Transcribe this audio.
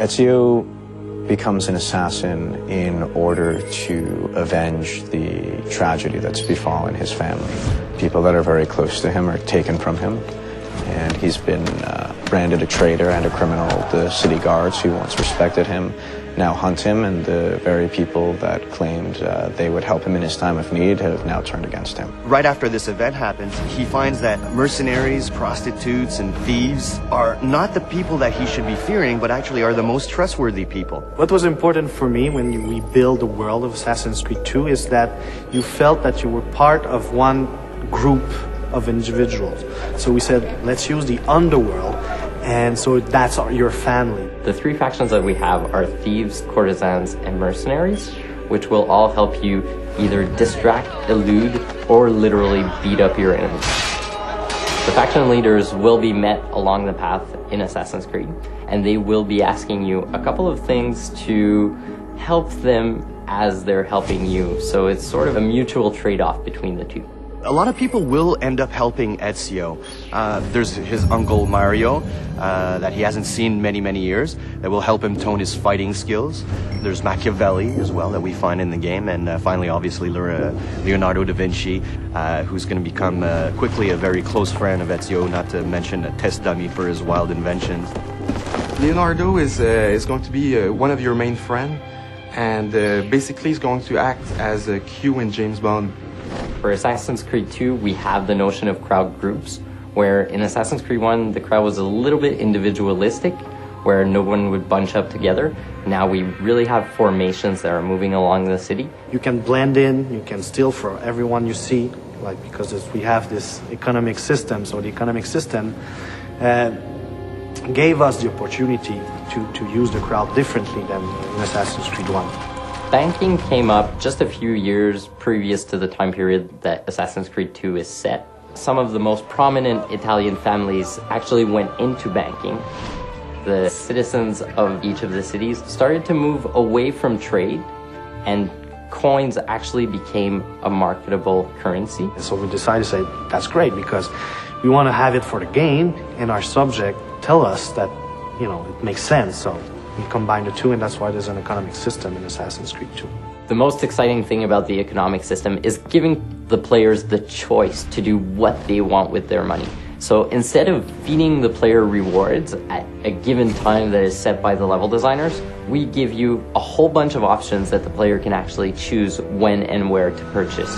Ezio becomes an assassin in order to avenge the tragedy that's befallen his family. People that are very close to him are taken from him, and he's been branded a traitor and a criminal. The city guards who once respected him now hunt him, and the very people that claimed they would help him in his time of need have now turned against him. Right after this event happens, he finds that mercenaries, prostitutes, and thieves are not the people that he should be fearing, but actually are the most trustworthy people. What was important for me when we built the world of Assassin's Creed 2 is that you felt that you were part of one group of individuals. So we said, let's use the underworld, and so that's your family. The three factions that we have are thieves, courtesans, and mercenaries, which will all help you either distract, elude, or literally beat up your enemies. The faction leaders will be met along the path in Assassin's Creed, and they will be asking you a couple of things to help them as they're helping you. So it's sort of a mutual trade-off between the two. A lot of people will end up helping Ezio. There's his uncle Mario that he hasn't seen many years that will help him tone his fighting skills. There's Machiavelli as well that we find in the game, and finally obviously Leonardo da Vinci, who's going to become quickly a very close friend of Ezio, not to mention a test dummy for his wild inventions. Leonardo is going to be one of your main friends, and basically he's going to act as a Q in James Bond. For Assassin's Creed 2, we have the notion of crowd groups, where in Assassin's Creed 1, the crowd was a little bit individualistic, where no one would bunch up together. Now we really have formations that are moving along the city. You can blend in, you can steal for everyone you see, like because we have this economic system, so the economic system gave us the opportunity to use the crowd differently than in Assassin's Creed 1. Banking came up just a few years previous to the time period that Assassin's Creed 2 is set. Some of the most prominent Italian families actually went into banking. The citizens of each of the cities started to move away from trade, and coins actually became a marketable currency. So we decided to say, that's great, because we want to have it for the game, and our subject tell us that, you know, it makes sense. So we combine the two, and that's why there's an economic system in Assassin's Creed 2. The most exciting thing about the economic system is giving the players the choice to do what they want with their money. So instead of feeding the player rewards at a given time that is set by the level designers, we give you a whole bunch of options that the player can actually choose when and where to purchase.